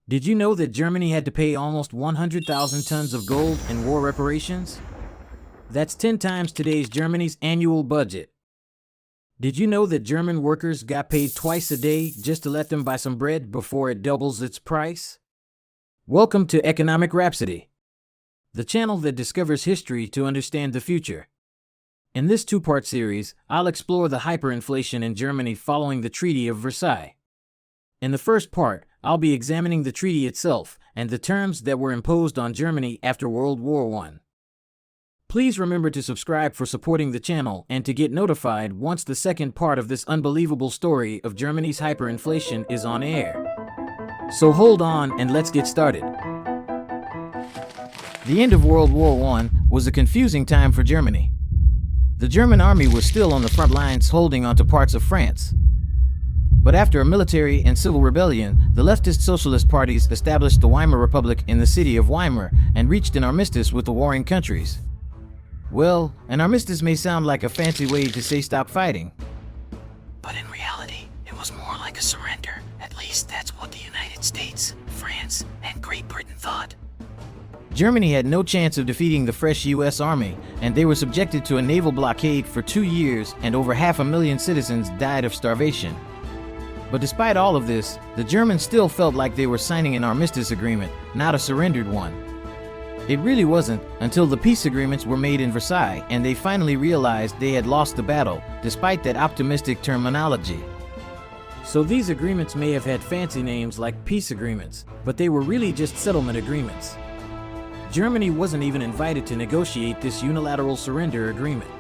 Did you know that Germany had to pay almost 100,000 tons of gold in war reparations? That's 10 times today's Germany's annual budget. Did you know that German workers got paid twice a day just to let them buy some bread before it doubles its price? Welcome to Economic Rhapsody, the channel that discovers history to understand the future. In this two-part series, I'll explore the hyperinflation in Germany following the Treaty of Versailles. In the first part, I'll be examining the treaty itself and the terms that were imposed on Germany after World War I. Please remember to subscribe for supporting the channel and to get notified once the second part of this unbelievable story of Germany's hyperinflation is on air. So hold on and let's get started. The end of World War I was a confusing time for Germany. The German army was still on the front lines holding onto parts of France. But after a military and civil rebellion, the leftist socialist parties established the Weimar Republic in the city of Weimar and reached an armistice with the warring countries. Well, an armistice may sound like a fancy way to say stop fighting. But in reality, it was more like a surrender. At least that's what the United States, France, and Great Britain thought. Germany had no chance of defeating the fresh U.S. Army, and they were subjected to a naval blockade for 2 years, and over 500,000 citizens died of starvation. But despite all of this, the Germans still felt like they were signing an armistice agreement, not a surrendered one. It really wasn't until the peace agreements were made in Versailles and they finally realized they had lost the battle, despite that optimistic terminology. So these agreements may have had fancy names like peace agreements, but they were really just settlement agreements. Germany wasn't even invited to negotiate this unilateral surrender agreement.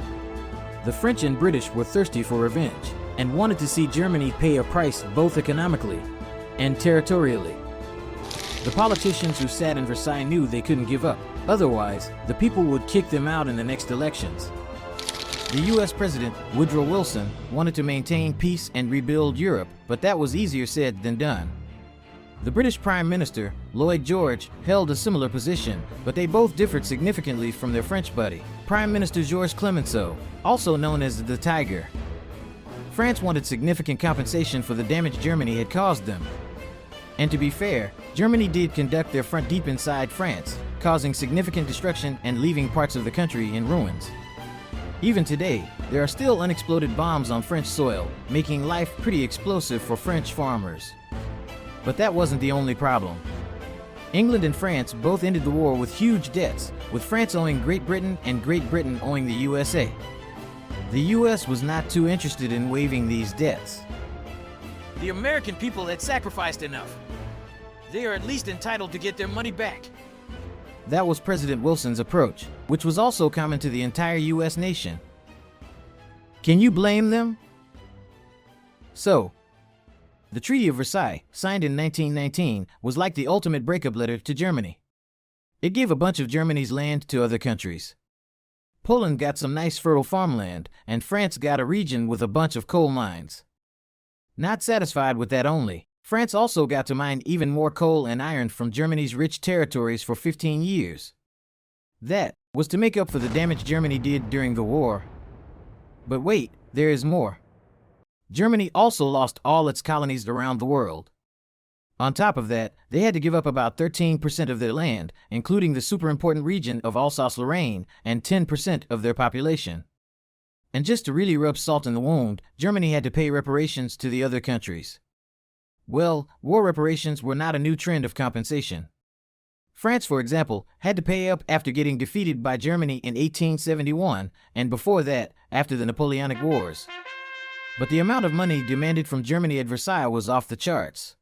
The French and British were thirsty for revenge and wanted to see Germany pay a price both economically and territorially. The politicians who sat in Versailles knew they couldn't give up. Otherwise, the people would kick them out in the next elections. The US President, Woodrow Wilson, wanted to maintain peace and rebuild Europe, but that was easier said than done. The British Prime Minister, Lloyd George, held a similar position, but they both differed significantly from their French buddy, Prime Minister Georges Clemenceau, also known as the Tiger. France wanted significant compensation for the damage Germany had caused them. And to be fair, Germany did conduct their front deep inside France, causing significant destruction and leaving parts of the country in ruins. Even today, there are still unexploded bombs on French soil, making life pretty explosive for French farmers. But that wasn't the only problem. England and France both ended the war with huge debts, with France owing Great Britain and Great Britain owing the USA. The US was not too interested in waiving these debts. The American people had sacrificed enough. They are at least entitled to get their money back. That was President Wilson's approach, which was also common to the entire US nation. Can you blame them? So, the Treaty of Versailles, signed in 1919, was like the ultimate breakup letter to Germany. It gave a bunch of Germany's land to other countries. Poland got some nice fertile farmland, and France got a region with a bunch of coal mines. Not satisfied with that only, France also got to mine even more coal and iron from Germany's rich territories for 15 years. That was to make up for the damage Germany did during the war. But wait, there is more. Germany also lost all its colonies around the world. On top of that, they had to give up about 13% of their land, including the super important region of Alsace-Lorraine, and 10% of their population. And just to really rub salt in the wound, Germany had to pay reparations to the other countries. Well, war reparations were not a new trend of compensation. France, for example, had to pay up after getting defeated by Germany in 1871, and before that, after the Napoleonic Wars. But the amount of money demanded from Germany at Versailles was off the charts.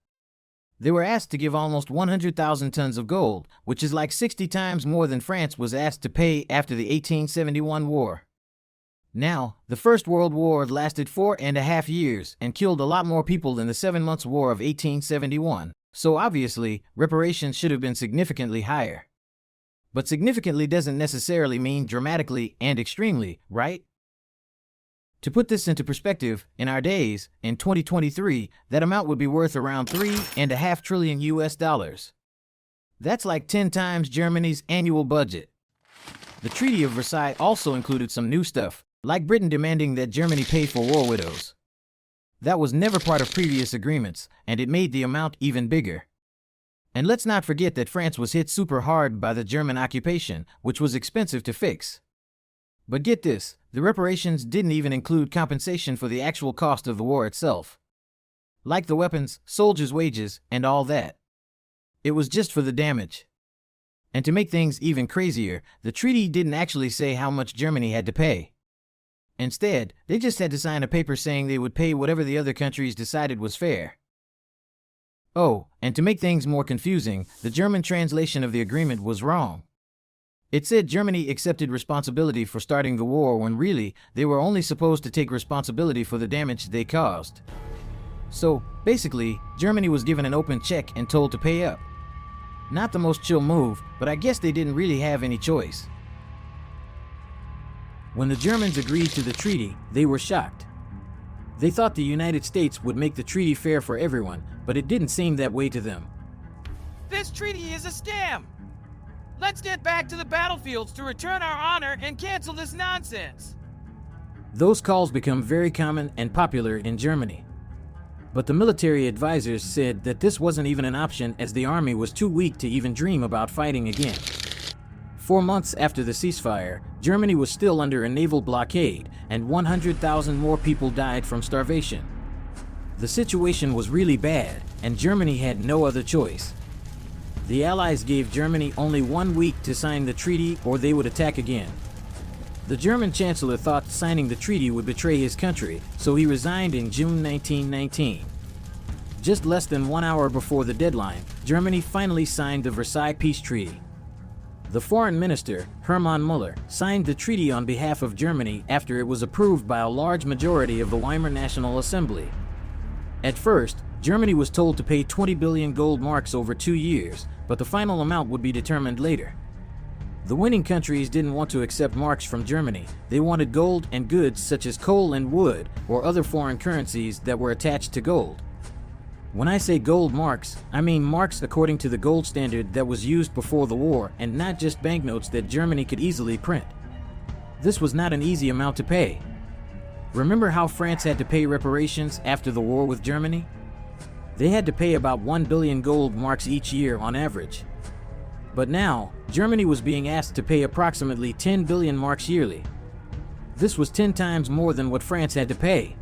They were asked to give almost 100,000 tons of gold, which is like 60 times more than France was asked to pay after the 1871 war. Now, the First World War lasted 4.5 years and killed a lot more people than the 7 Months' War of 1871, so obviously, reparations should have been significantly higher. But significantly doesn't necessarily mean dramatically and extremely, right? To put this into perspective, in our days, in 2023, that amount would be worth around $3.5 trillion US. That's like 10 times Germany's annual budget. The Treaty of Versailles also included some new stuff, like Britain demanding that Germany pay for war widows. That was never part of previous agreements, and it made the amount even bigger. And let's not forget that France was hit super hard by the German occupation, which was expensive to fix. But get this, the reparations didn't even include compensation for the actual cost of the war itself. Like the weapons, soldiers' wages, and all that. It was just for the damage. And to make things even crazier, the treaty didn't actually say how much Germany had to pay. Instead, they just had to sign a paper saying they would pay whatever the other countries decided was fair. Oh, and to make things more confusing, the German translation of the agreement was wrong. It said Germany accepted responsibility for starting the war when really, they were only supposed to take responsibility for the damage they caused. So, basically, Germany was given an open check and told to pay up. Not the most chill move, but I guess they didn't really have any choice. When the Germans agreed to the treaty, they were shocked. They thought the United States would make the treaty fair for everyone, but it didn't seem that way to them. This treaty is a scam! Let's get back to the battlefields to return our honor and cancel this nonsense! Those calls become very common and popular in Germany. But the military advisors said that this wasn't even an option as the army was too weak to even dream about fighting again. 4 months after the ceasefire, Germany was still under a naval blockade, and 100,000 more people died from starvation. The situation was really bad, and Germany had no other choice. The Allies gave Germany only 1 week to sign the treaty or they would attack again. The German chancellor thought signing the treaty would betray his country, so he resigned in June 1919. Just less than 1 hour before the deadline, Germany finally signed the Versailles Peace Treaty. The foreign minister, Hermann Müller, signed the treaty on behalf of Germany after it was approved by a large majority of the Weimar National Assembly. At first, Germany was told to pay 20 billion gold marks over 2 years, but the final amount would be determined later. The winning countries didn't want to accept marks from Germany. They wanted gold and goods such as coal and wood or other foreign currencies that were attached to gold. When I say gold marks, I mean marks according to the gold standard that was used before the war and not just banknotes that Germany could easily print. This was not an easy amount to pay. Remember how France had to pay reparations after the war with Germany? They had to pay about 1 billion gold marks each year on average. But now, Germany was being asked to pay approximately 10 billion marks yearly. This was 10 times more than what France had to pay.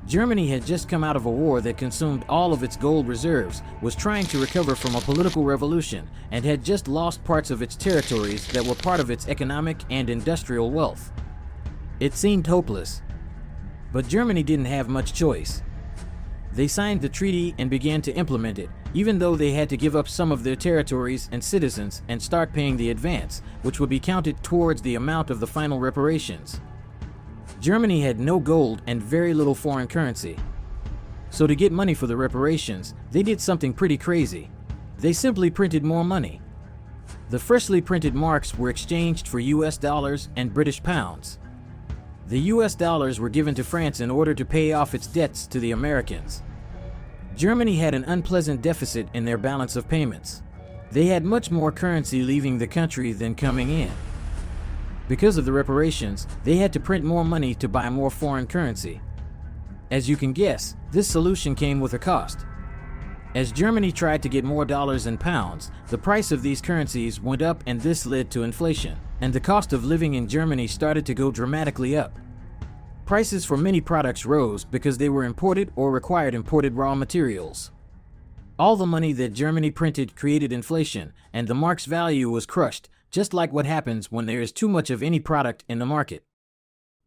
Germany had just come out of a war that consumed all of its gold reserves, was trying to recover from a political revolution, and had just lost parts of its territories that were part of its economic and industrial wealth. It seemed hopeless. But Germany didn't have much choice. They signed the treaty and began to implement it, even though they had to give up some of their territories and citizens and start paying the advance, which would be counted towards the amount of the final reparations. Germany had no gold and very little foreign currency. So to get money for the reparations, they did something pretty crazy. They simply printed more money. The freshly printed marks were exchanged for US dollars and British pounds. The US dollars were given to France in order to pay off its debts to the Americans. Germany had an unpleasant deficit in their balance of payments. They had much more currency leaving the country than coming in. Because of the reparations, they had to print more money to buy more foreign currency. As you can guess, this solution came with a cost. As Germany tried to get more dollars and pounds, the price of these currencies went up and this led to inflation, and the cost of living in Germany started to go dramatically up. Prices for many products rose because they were imported or required imported raw materials. All the money that Germany printed created inflation, and the mark's value was crushed, just like what happens when there is too much of any product in the market.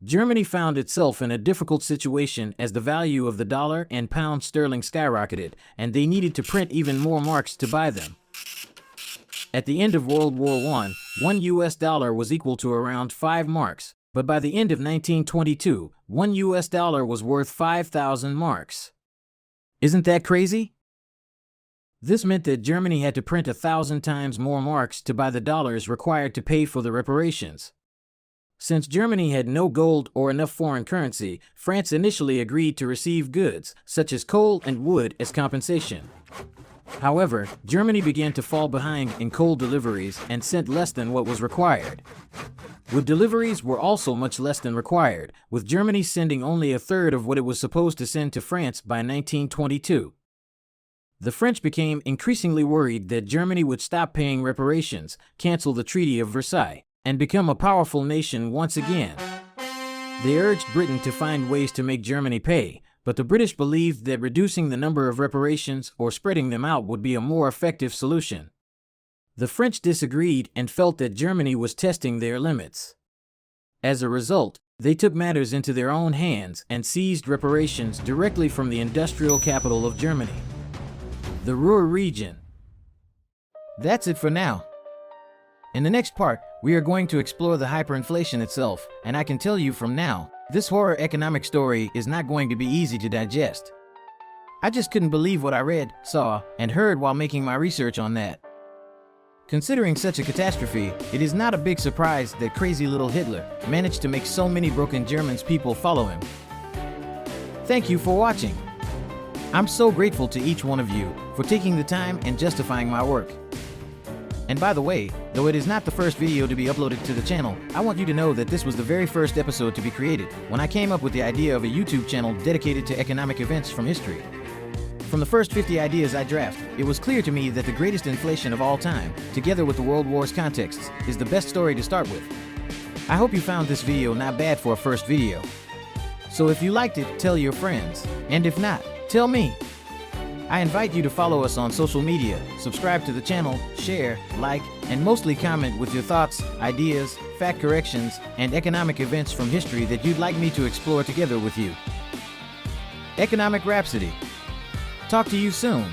Germany found itself in a difficult situation as the value of the dollar and pound sterling skyrocketed, and they needed to print even more marks to buy them. At the end of World War I, 1 US dollar was equal to around 5 marks, but by the end of 1922, 1 US dollar was worth 5,000 marks. Isn't that crazy? This meant that Germany had to print 1,000 times more marks to buy the dollars required to pay for the reparations. Since Germany had no gold or enough foreign currency, France initially agreed to receive goods, such as coal and wood, as compensation. However, Germany began to fall behind in coal deliveries and sent less than what was required. Wood deliveries were also much less than required, with Germany sending only a third of what it was supposed to send to France by 1922. The French became increasingly worried that Germany would stop paying reparations, cancel the Treaty of Versailles, and become a powerful nation once again. They urged Britain to find ways to make Germany pay, but the British believed that reducing the number of reparations or spreading them out would be a more effective solution. The French disagreed and felt that Germany was testing their limits. As a result, they took matters into their own hands and seized reparations directly from the industrial capital of Germany, the Ruhr region. That's it for now. In the next part, we are going to explore the hyperinflation itself, and I can tell you from now, this horror economic story is not going to be easy to digest. I just couldn't believe what I read, saw, and heard while making my research on that. Considering such a catastrophe, it is not a big surprise that crazy little Hitler managed to make so many broken Germans people follow him. Thank you for watching. I'm so grateful to each one of you for taking the time and justifying my work. And by the way, though it is not the first video to be uploaded to the channel, I want you to know that this was the very first episode to be created when I came up with the idea of a YouTube channel dedicated to economic events from history. From the first 50 ideas I draft, it was clear to me that the greatest inflation of all time, together with the World War's contexts, is the best story to start with. I hope you found this video not bad for a first video. So if you liked it, tell your friends, and if not, tell me. I invite you to follow us on social media, subscribe to the channel, share, like, and mostly comment with your thoughts, ideas, fact corrections, and economic events from history that you'd like me to explore together with you. Economic Rhapsody. Talk to you soon.